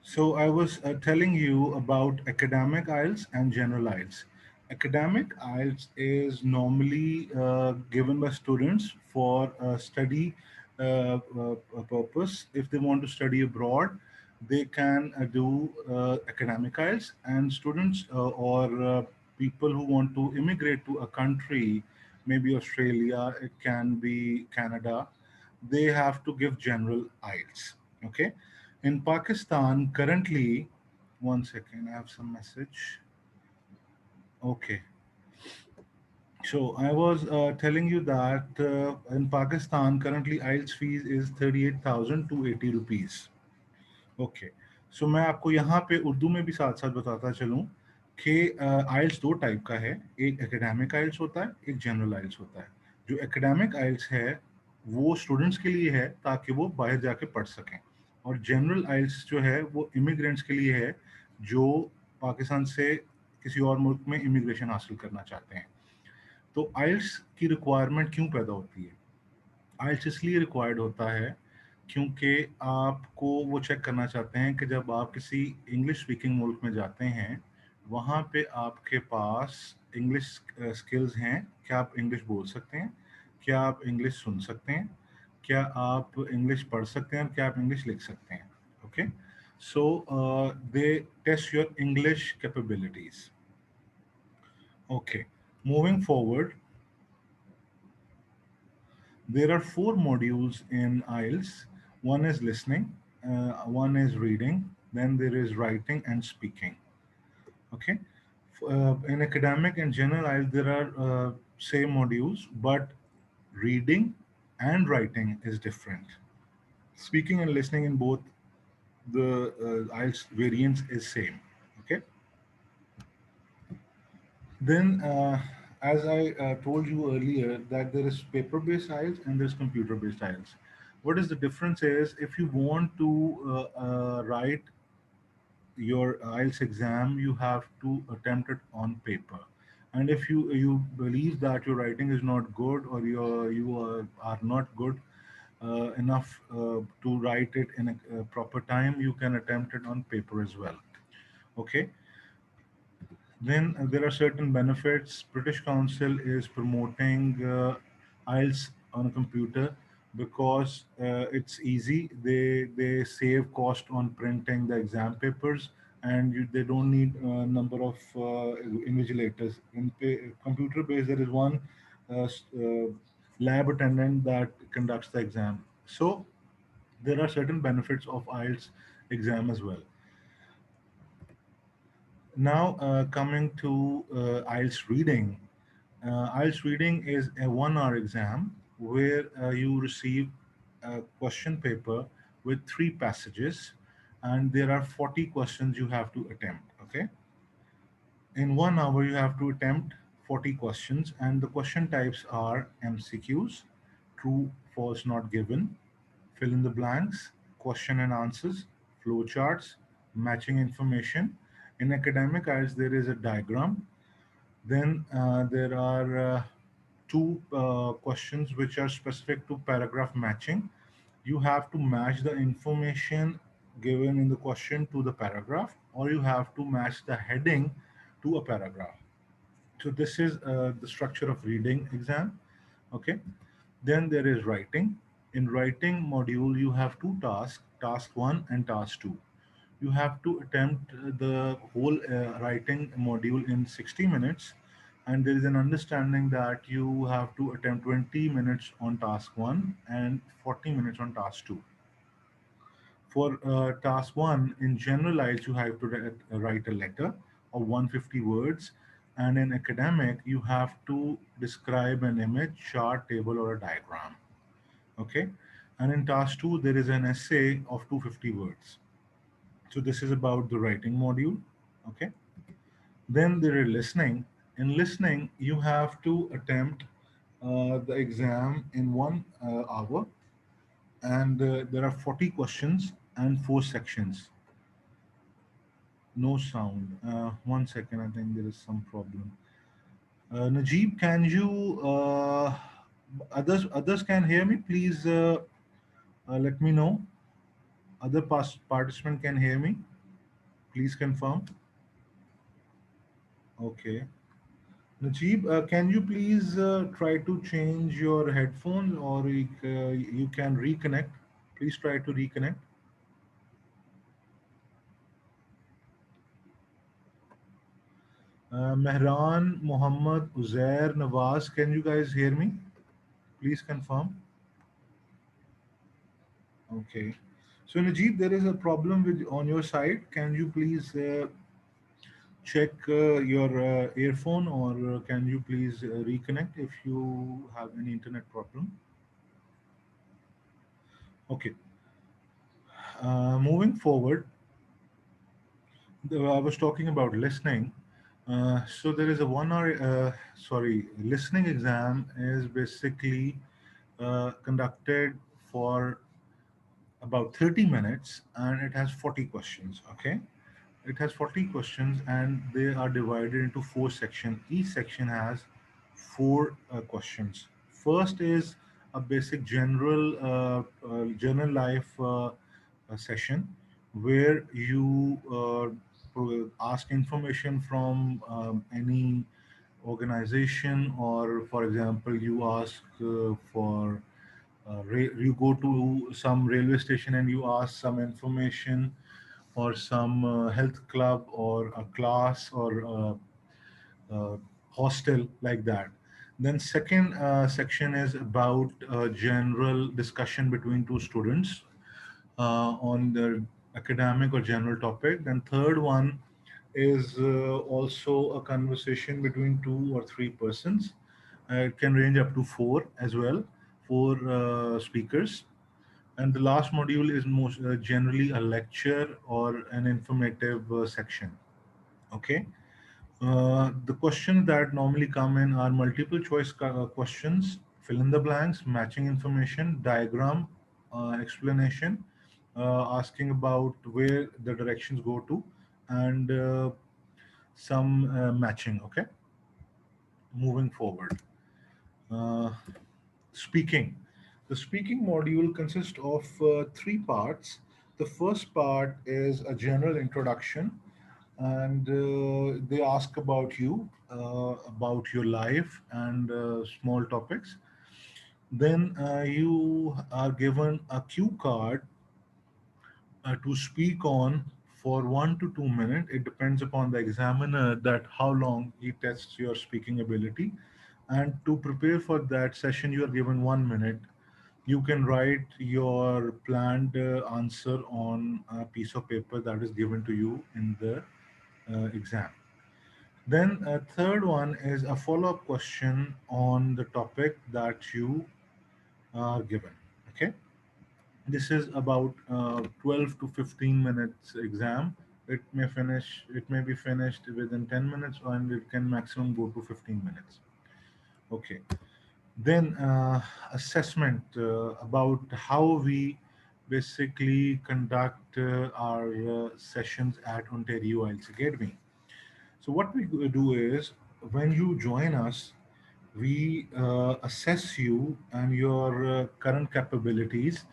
So I was telling you about academic IELTS and general IELTS. Academic IELTS is normally given by students for study purpose. If they want to study abroad, they can do academic IELTS, and students or people who want to immigrate to a country, maybe Australia, it can be Canada, they have to give general IELTS. Okay. In Pakistan, currently, one second, I have some message. Okay. So I was telling you that in Pakistan, currently IELTS fees is 38,280 rupees. Okay, सो मैं आपको यहाँ पे उर्दू में भी साथ साथ बताता चलूँ कि आइल्स दो टाइप का है। एक एकेडमिक आइल्स होता है, एक जनरल आइल्स होता है। जो एकेडमिक आइल्स है वो स्टूडेंट्स के लिए है ताकि वो बाहर जाके पढ़ सकें, और जनरल आइल्स जो है वो इमिग्रेंट्स के लिए है जो पाकिस्तान से किसी और मुल्क में इमिग्रेशन हासिल करना चाहते हैं। तो आइल्स की रिक्वायरमेंट क्यों पैदा होती है? आइल्स इसलिए रिक्वायर्ड होता है क्योंकि आपको वो चेक करना चाहते हैं कि जब आप किसी इंग्लिश स्पीकिंग मुल्क में जाते हैं, वहाँ पे आपके पास इंग्लिश स्किल्स हैं। क्या आप इंग्लिश बोल सकते हैं? क्या आप इंग्लिश सुन सकते हैं? क्या आप इंग्लिश पढ़ सकते हैं? और क्या आप इंग्लिश लिख सकते हैं? Okay, so they test your English capabilities. Okay, moving forward, there are four modules in IELTS. One is listening, one is reading, then there is writing and speaking. Okay. In academic and general IELTS, there are same modules, but reading and writing is different. Speaking and listening in both the IELTS variants is same. Okay. Then, as I told you earlier, that there is paper-based IELTS and there's computer-based IELTS. What is the difference is if you want to write your IELTS exam, you have to attempt it on paper. And if you believe that your writing is not good, or are not good enough to write it in a proper time, you can attempt it on paper as well. Okay. Then there are certain benefits. British Council is promoting IELTS on a computer because it's easy. They save cost on printing the exam papers, and they don't need a number of invigilators. In computer based, there is one lab attendant that conducts the exam. So there are certain benefits of IELTS exam as well. Now, coming to IELTS reading. IELTS reading is a 1 hour exam where you receive a question paper with three passages, and there are 40 questions you have to attempt. Okay. In 1 hour, you have to attempt 40 questions, and the question types are MCQs, true, false, not given, fill in the blanks, question and answers, flowcharts, matching information. In academic IELTS, there is a diagram. Then there are two questions which are specific to paragraph matching. You have to match the information given in the question to the paragraph, or you have to match the heading to a paragraph. So this is the structure of reading exam. Okay. Then there is writing. In writing module, you have two tasks, task one and task two. You have to attempt the whole writing module in 60 minutes, and there is an understanding that you have to attempt 20 minutes on task one and 40 minutes on task two. For task one, in generalize, you have to write a letter of 150 words, and in academic, you have to describe an image, chart, table, or a diagram. Okay, and in task two, there is an essay of 250 words. So this is about the writing module. Okay, then there is listening. In listening, you have to attempt the exam in 1 hour, and there are 40 questions and four sections. No sound. One second, I think there is some problem. Najib, can you others can hear me? Please let me know. Other participant can hear me. Please confirm. Okay. Najib, can you please try to change your headphones, or you can reconnect? Please try to reconnect. Mehran, Muhammad, Uzair, Nawaz, can you guys hear me? Please confirm. Okay. So Najib, there is a problem with on your side. Can you please check your earphone, or can you please reconnect if you have any internet problem? Okay. Moving forward, I was talking about listening. So there is a 1 hour, listening exam is basically conducted for about 30 minutes, and it has 40 questions. Okay. It has 40 questions, and they are divided into four sections. Each section has four questions. First is a basic general life session, where you ask information from any organization, or for example, you ask you go to some railway station and you ask some information, or some health club, or a class, or hostel, like that. Then second section is about general discussion between two students on the academic or general topic. Then third one is also a conversation between two or three persons. It can range up to four as well, four speakers. And the last module is most generally a lecture or an informative section. Okay. The questions that normally come in are multiple choice questions, fill in the blanks, matching information, diagram explanation, asking about where the directions go to, and some matching. Okay. Moving forward. Uh, Speaking. The speaking module consists of three parts. The first part is a general introduction, and they ask about your life, and small topics. Then you are given a cue card to speak on for 1 to 2 minutes. It depends upon the examiner that how long he tests your speaking ability. And to prepare for that session, you are given 1 minute. You can write your planned answer on a piece of paper that is given to you in the exam. Then a third one is a follow-up question on the topic that you are given. Okay, this is about 12 to 15 minutes exam. It may be finished within 10 minutes, and it can maximum go to 15 minutes. Okay. Then assessment about how we basically conduct our sessions at Ontario IELTS Academy. So what we do is, when you join us, we assess you and your current capabilities,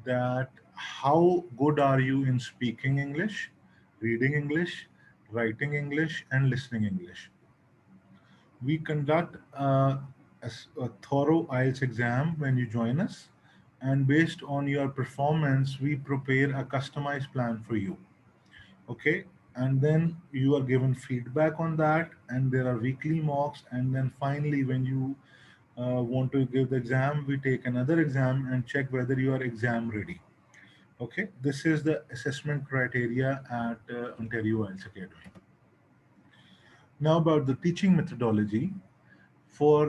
that how good are you in speaking English, reading English, writing English, and listening English. We conduct a thorough IELTS exam when you join us, and based on your performance, we prepare a customized plan for you. Okay, and then you are given feedback on that, and there are weekly mocks, and then finally, when you want to give the exam, we take another exam and check whether you are exam ready. Okay, this is the assessment criteria at Ontario IELTS Academy. Now, about the teaching methodology. For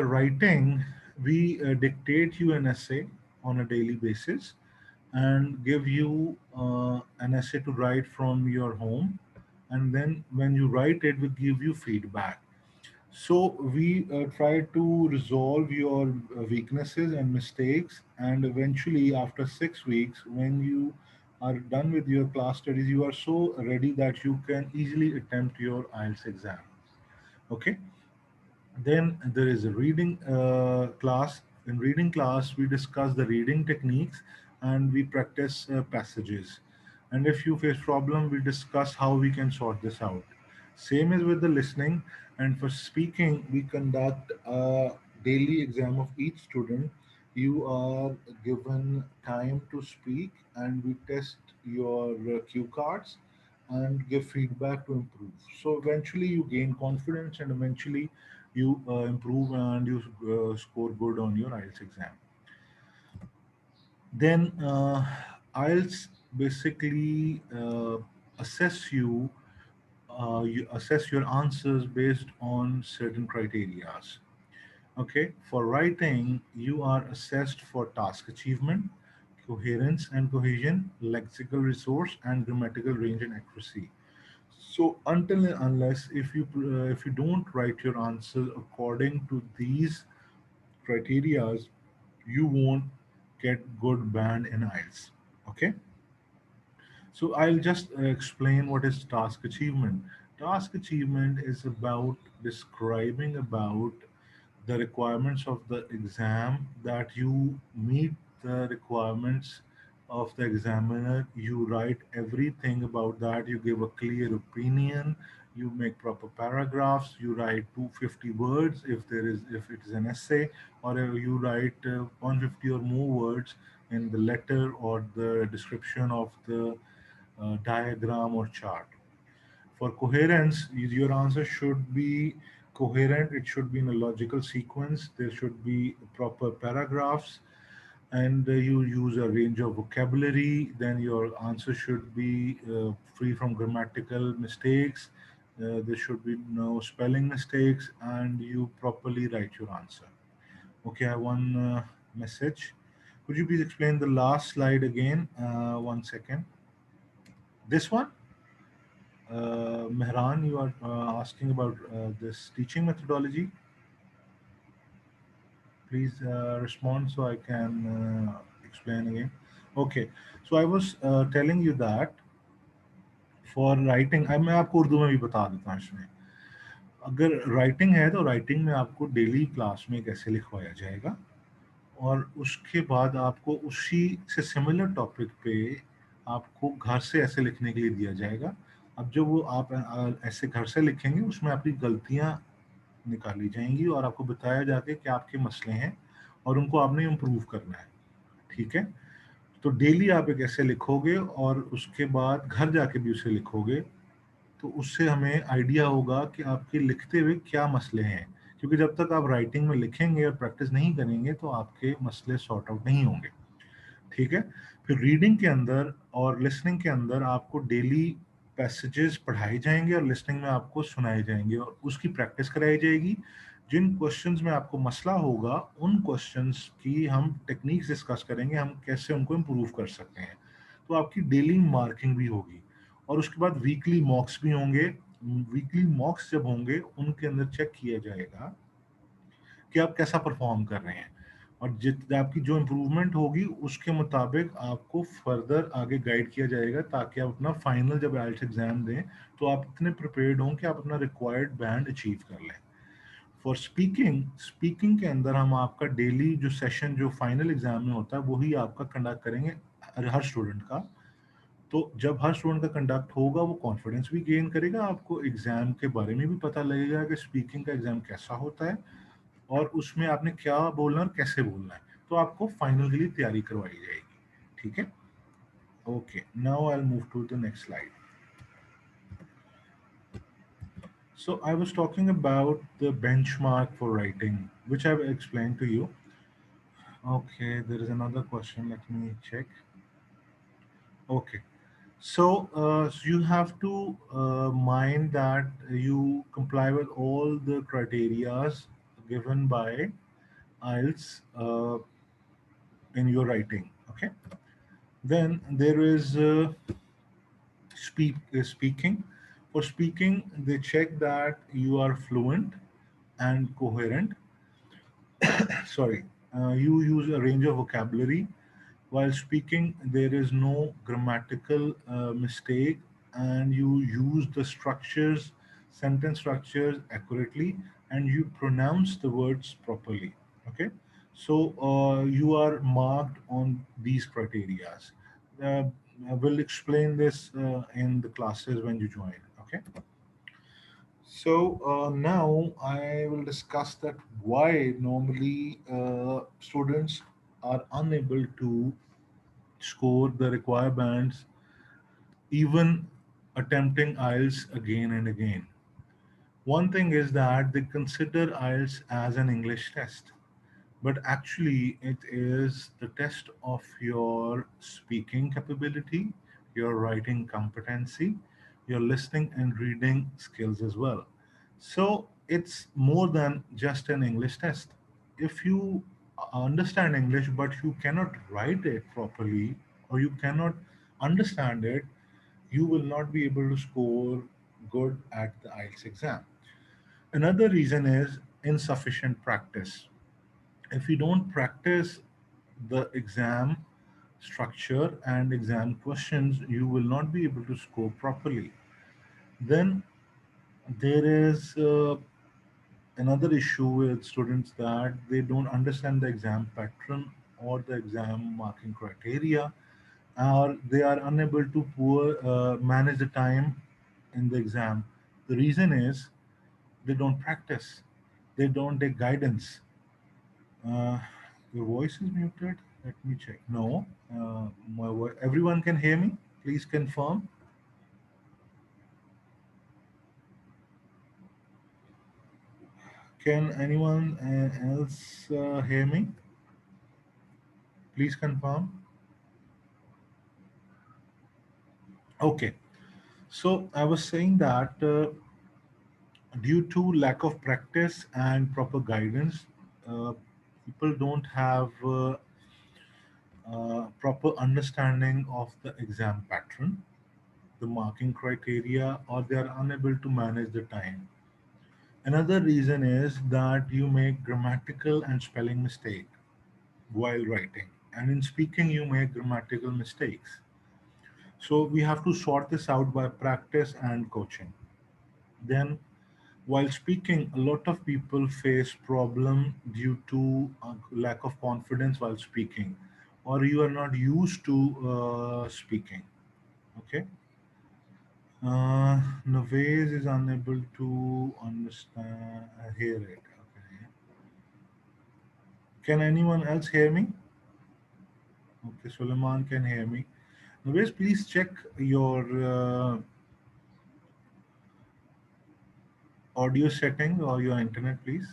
writing, we dictate you an essay on a daily basis, and give you an essay to write from your home. And then when you write it, we give you feedback. So we try to resolve your weaknesses and mistakes. And eventually, after 6 weeks, when you are done with your class studies, you are so ready that you can easily attempt your IELTS exam. Okay. Then there is a reading class. In reading class, we discuss the reading techniques, and we practice passages. And if you face problem, we discuss how we can sort this out. Same is with the listening. And for speaking, we conduct a daily exam of each student. You are given time to speak, and we test your cue cards and give feedback to improve. So eventually, you gain confidence, and eventually, you improve and you score good on your IELTS exam. Then IELTS basically assess you, you assess your answers based on certain criterias. Okay, for writing, you are assessed for task achievement, coherence and cohesion, lexical resource, and grammatical range and accuracy. So until and unless if you don't write your answers according to these criterias, you won't get good band in IELTS. Okay, so I'll just explain what is task achievement. Task achievement is about describing about the requirements of the exam, that you meet the requirements of the examiner. You write everything about that. You give a clear opinion. You make proper paragraphs. You write 250 words if it is an essay, or you write 150 or more words in the letter or the description of the diagram or chart. For coherence, your answer should be coherent. It should be in a logical sequence. There should be proper paragraphs, and you use a range of vocabulary. Then your answer should be free from grammatical mistakes. There should be no spelling mistakes, and you properly write your answer. Okay, I have one message. Could you please explain the last slide again? 1 second. This one? Mehran, you are asking about this teaching methodology. Please respond so I can explain again. Okay, so I was telling you that for writing, मैं आपको उर्दू में भी बता देता हूँ इसमें. अगर writing है तो राइटिंग में आपको डेली क्लास में कैसे लिखवाया जाएगा, और उसके बाद आपको उसी से सिमिलर टॉपिक पे आपको घर से ऐसे लिखने के लिए दिया जाएगा. अब जो वो आप ऐसे घर से लिखेंगे उसमें आपकी गलतियां निकाली जाएंगी और आपको बताया जाएगा कि आपके मसले हैं और उनको आपने इम्प्रूव करना है. ठीक है, तो डेली आप एक ऐसे लिखोगे और उसके बाद घर जाके भी उसे लिखोगे, तो उससे हमें आइडिया होगा कि आपके लिखते हुए क्या मसले हैं, क्योंकि जब तक आप राइटिंग में लिखेंगे और प्रैक्टिस नहीं करेंगे तो आपके मसले सॉर्ट आउट नहीं होंगे. ठीक है, फिर रीडिंग के अंदर और लिसनिंग के अंदर आपको डेली पैसेजेस पढ़ाए जाएंगे और लिसनिंग में आपको सुनाए जाएंगे और उसकी प्रैक्टिस कराई जाएगी. जिन क्वेश्चंस में आपको मसला होगा उन क्वेश्चंस की हम टेक्निक्स डिस्कस करेंगे, हम कैसे उनको इम्प्रूव कर सकते हैं. तो आपकी डेली मार्किंग भी होगी और उसके बाद वीकली मॉक्स भी होंगे. वीकली मॉक्स जब होंगे उनके अंदर चेक किया जाएगा कि आप कैसा परफॉर्म कर रहे हैं, और जित आपकी जो इम्प्रूवमेंट होगी उसके मुताबिक आपको फर्दर आगे गाइड किया जाएगा, ताकि आप अपना फाइनल जब आइल्स एग्जाम दें तो आप इतने प्रिपेयर्ड हों कि आप अपना रिक्वायर्ड बैंड अचीव कर लें. फॉर स्पीकिंग, स्पीकिंग के अंदर हम आपका डेली जो सेशन जो फाइनल एग्जाम में होता है वही आपका कंडक्ट करेंगे हर स्टूडेंट का. तो जब हर स्टूडेंट का कंडक्ट होगा वो कॉन्फिडेंस भी गेन करेगा, आपको एग्जाम के बारे में भी पता लगेगा कि स्पीकिंग का एग्जाम कैसा होता है और उसमें आपने क्या बोलना है और कैसे बोलना है. तो आपको फाइनल के लिए तैयारी करवाई जाएगी. ठीक है, okay, now I will move to the next slide. So I was talking about the benchmark for writing, which I've explained to you. Okay, there is another question. Let me check. Okay, so you have to mind that you comply with all the criterias given by IELTS in your writing. Okay, then there is speaking. For speaking, they check that you are fluent and coherent. Sorry, you use a range of vocabulary. While speaking, there is no grammatical mistake, and you use the structures, sentence structures accurately, and you pronounce the words properly. Okay, so you are marked on these criterias. uh, will explain this in the classes when you join. Okay. So now I will discuss that why normally students are unable to score the required bands even attempting IELTS again and again. One thing is that they consider IELTS as an English test, but actually it is the test of your speaking capability, your writing competency, your listening and reading skills as well. So it's more than just an English test. If you understand English but you cannot write it properly or you cannot understand it, you will not be able to score good at the IELTS exam. Another reason is insufficient practice. If you don't practice the exam structure and exam questions, you will not be able to score properly. Then there is another issue with students that they don't understand the exam pattern or the exam marking criteria, or they are unable to manage the time in the exam. The reason is they don't practice, they don't take guidance. Uh, your voice is muted. Let me check. No, everyone can hear me. Please confirm. Can anyone else hear me? Please confirm. Okay. So I was saying that due to lack of practice and proper guidance, people don't have proper understanding of the exam pattern, the marking criteria, or they are unable to manage the time. Another reason is that you make grammatical and spelling mistake while writing, and in speaking you make grammatical mistakes. So we have to sort this out by practice and coaching. Then while speaking, a lot of people face problem due to lack of confidence while speaking, or you are not used to speaking. Okay. Navez is unable to understand, hear it. Okay. Can anyone else hear me? Okay, Suleiman can hear me. Navez, please check your audio setting or your internet, please.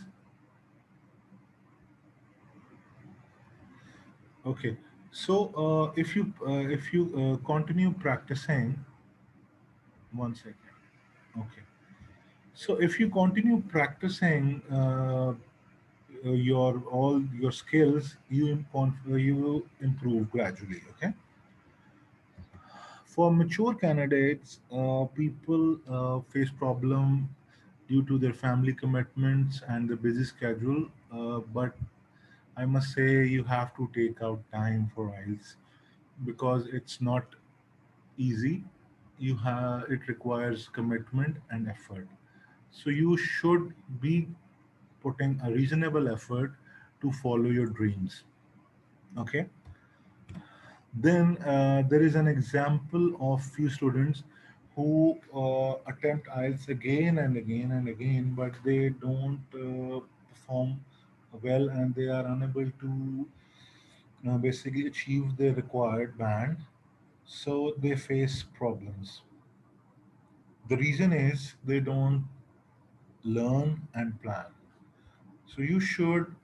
Okay. So if you continue practicing, one second. Okay. So if you continue practicing your all your skills, you improve gradually. Okay. For mature candidates, people face problem due to their family commitments and the busy schedule. But I must say you have to take out time for IELTS because it's not easy. It requires commitment and effort. So you should be putting a reasonable effort to follow your dreams. Okay. Then there is an example of few students who attempt IELTS again and again and again, but they don't perform well and they are unable to basically achieve the required band. So they face problems. The reason is they don't learn and plan. So you should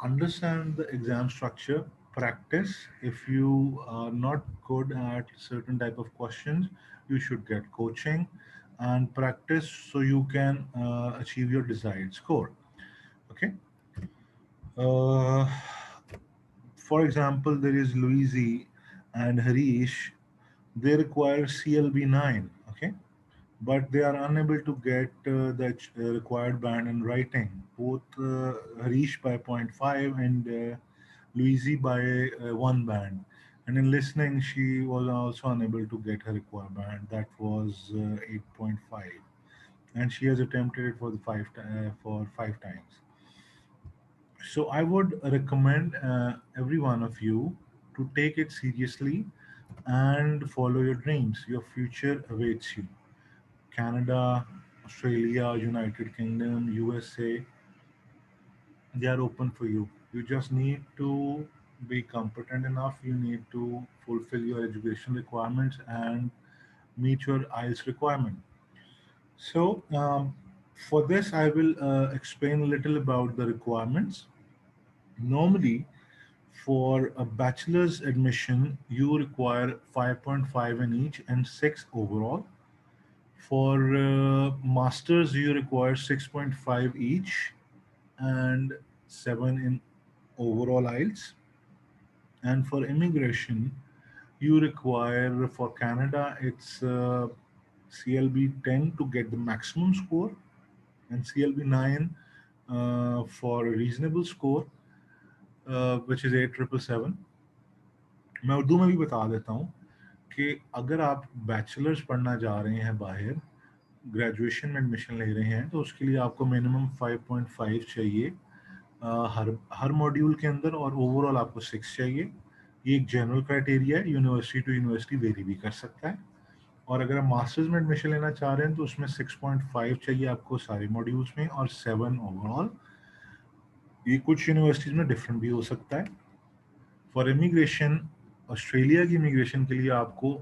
understand the exam structure, practice. If you are not good at certain type of questions, you should get coaching and practice so you can achieve your desired score. Okay. uh, for example, there is Louise and Harish. They require CLB 9. Okay, but they are unable to get the required band in writing. Both Harish by point 0.5 and Louise by one band. And in listening, she was also unable to get her required band. That was 8.5, and she has attempted it for for 5 times. So I would recommend every one of you to take it seriously and follow your dreams. Your future awaits you. Canada, Australia, United Kingdom, USA, they are open for you. You just need to be competent enough. You need to fulfill your education requirements and meet your IELTS requirement. So, for this, I will explain a little about the requirements. Normally, for a bachelor's admission, you require 5.5 in each and 6 overall. For masters, you require 6.5 each and 7 in overall IELTS. And for immigration, you require for Canada, it's CLB 10 to get the maximum score, and CLB 9 for a reasonable score, which is 8777. मैं उर्दू में भी बता देता हूँ कि अगर आप bachelors पढ़ना जा रहे हैं बाहर, ग्रेजुएशन में एडमिशन ले रहे हैं, तो उसके लिए आपको मिनिमम 5.5 चाहिए हर मॉड्यूल के अंदर, और ओवरऑल आपको 6 चाहिए। ये एक जनरल क्राइटेरिया है, यूनिवर्सिटी टू यूनिवर्सिटी वेरी भी कर सकता है। और अगर आप मास्टर्स में एडमिशन लेना चाह रहे हैं तो उसमें 6.5 चाहिए आपको सारे मॉड्यूल्स में, और 7 ओवरऑल। ये कुछ यूनिवर्सिटीज में डिफरेंट भी हो सकता है। फॉर इमिग्रेशन, ऑस्ट्रेलिया की इमिग्रेशन के लिए आपको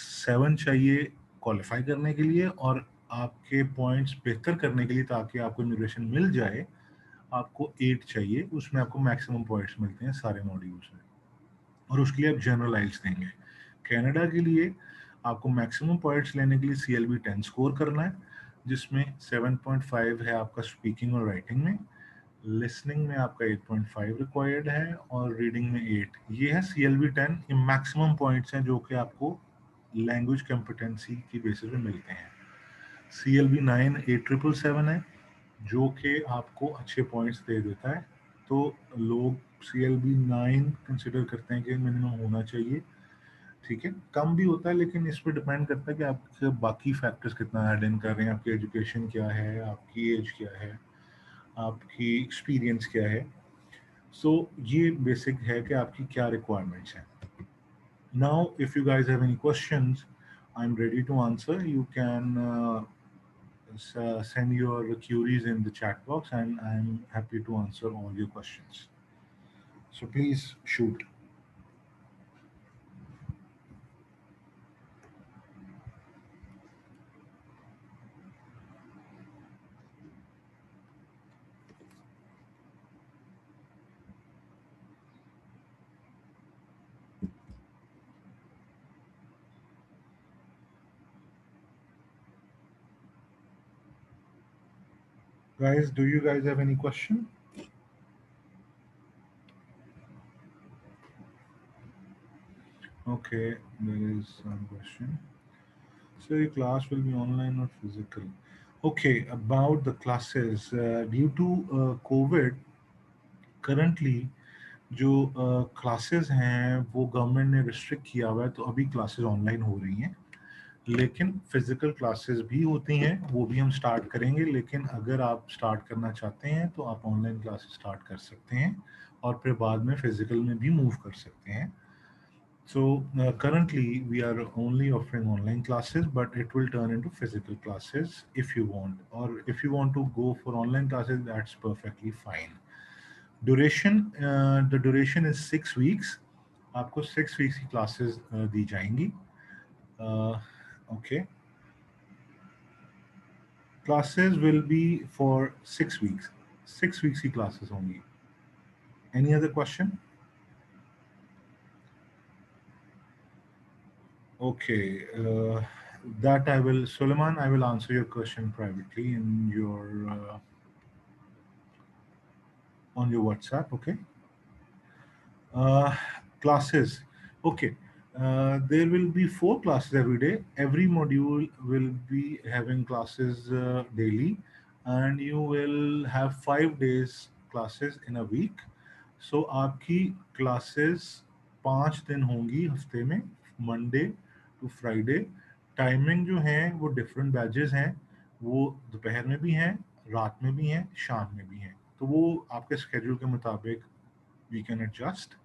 7 चाहिए क्वालिफाई करने के लिए, और आपके पॉइंट्स बेहतर करने के लिए ताकि आपको इमिग्रेशन मिल जाए, आपको 8 चाहिए। उसमें आपको मैक्सिमम पॉइंट्स मिलते हैं सारे मॉड्यूल्स में, और उसके लिए आप जनरल आइल्स देंगे। कनाडा के लिए आपको मैक्सिमम पॉइंट्स लेने के लिए CLB 10 स्कोर करना है, जिसमें 7.5 है आपका स्पीकिंग और राइटिंग में, लिसनिंग में आपका 8.5 रिक्वायर्ड है, और रीडिंग में 8। ये है CLB 10। ये मैक्सिमम पॉइंट्स हैं जो कि आपको लैंग्वेज कॉम्पिटेंसी की बेसिस पे मिलते हैं। CLB 9 8777 है, जो कि आपको अच्छे पॉइंट्स दे देता है। तो लोग CLB 9 कंसिडर करते हैं कि मिनिमम होना चाहिए। ठीक है, कम भी होता है, लेकिन इस पर डिपेंड करता है कि आप बाकी फैक्टर्स कितना ऐड इन कर रहे हैं, आपकी एजुकेशन क्या है, आपकी एज क्या है, आपकी एक्सपीरियंस क्या है। सो ये बेसिक है कि आपकी क्या रिक्वायरमेंट्स हैं। Now if you guys have any questions, I am ready to answer. You can send your queries in the chat box, and I'm happy to answer all your questions. So please shoot. Guys, do you guys have any question? Okay, there is some question. So your class will be online or physical? Okay, about the classes, due to COVID, currently जो classes हैं वो government ने restrict किया हुआ है, तो अभी classes online हो रही हैं। लेकिन फिजिकल क्लासेस भी होती हैं, वो भी हम स्टार्ट करेंगे। लेकिन अगर आप स्टार्ट करना चाहते हैं तो आप ऑनलाइन क्लासेस स्टार्ट कर सकते हैं, और फिर बाद में फिजिकल में भी मूव कर सकते हैं। So currently we are only offering online classes, but it will turn into physical classes if you want, or if you want to go for online classes, that's perfectly fine. Duration, the duration is 6 weeks. आपको 6 weeks की classes दी जाएंगी. Uh, okay, classes will be for 6 weeks. 6 weeks की classes होंगी. Any other question? Okay, that I will, Suleiman, I will answer your question privately in your on your WhatsApp. Okay. Uh, Classes. Okay. There will be 4 classes every day. Every module will be having classes daily, and you will have 5 days classes in a week. So आपकी classes 5 दिन होंगी हफ्ते में, Monday to Friday. Timing जो है वो different batches हैं, वो दोपहर में भी हैं, रात में भी हैं, शाम में भी हैं। तो वो आपके स्केड्यूल के मुताबिक we can adjust.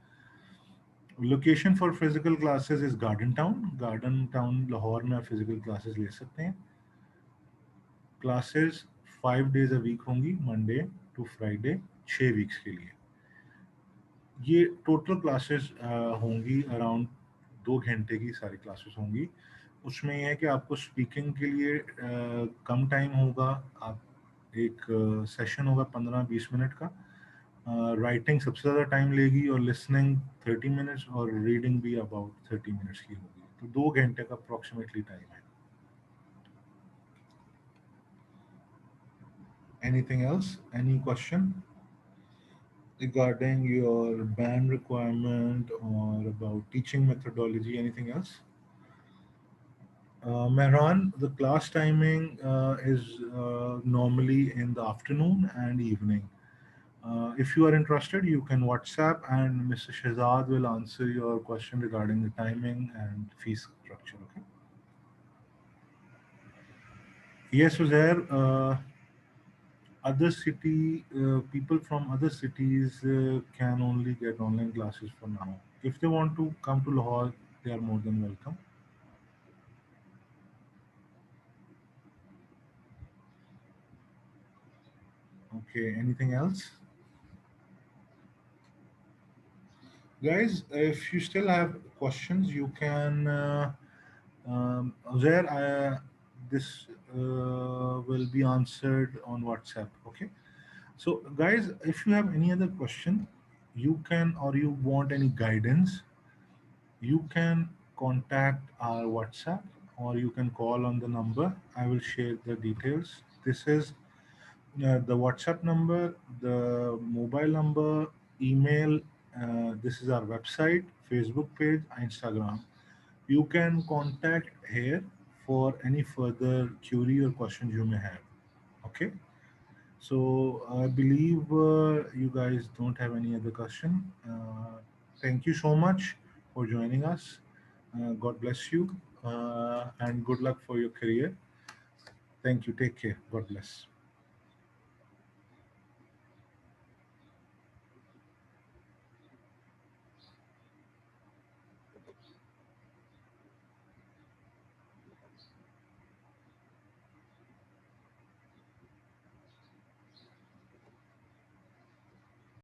Location for physical classes is Garden Town. Garden Town Lahore में आप फिजिकल क्लासेस ले सकते हैं। क्लासेस 5 days अ वीक होंगी, मंडे टू फ्राइडे, 6 वीक्स के लिए। ये टोटल क्लासेस होंगी अराउंड 2 घंटे की सारी क्लासेस होंगी। उसमें यह है कि आपको स्पीकिंग के लिए कम टाइम होगा। आप एक सेशन होगा 15-20 मिनट का। राइटिंग सबसे ज़्यादा टाइम लेगी और लिसनिंग 30 मिनट्स और रीडिंग भी अबाउट 30 मिनट्स की होगी। तो 2 घंटे का अप्रोक्सीमेटली टाइम है। Anything else, any question regarding your band requirement or about teaching methodology, anything else? Mehran, the class timing is normally in the afternoon and evening. If you are interested, you can WhatsApp and Mr. Shehzad will answer your question regarding the timing and fee structure. Okay. Yes, Uzair. Other city people from other cities can only get online classes for now. If they want to come to Lahore, they are more than welcome. Okay, anything else? Guys, if you still have questions, you can there this will be answered on WhatsApp. Okay. So, guys, if you have any other question, you can, or you want any guidance, you can contact our WhatsApp or you can call on the number. I will share the details. This is the WhatsApp number, the mobile number, email. This is our website, Facebook page, Instagram. You can contact here for any further query or questions you may have. Okay. So I believe you guys don't have any other question. Thank you so much for joining us. God bless you and good luck for your career. Thank you. Take care. God bless.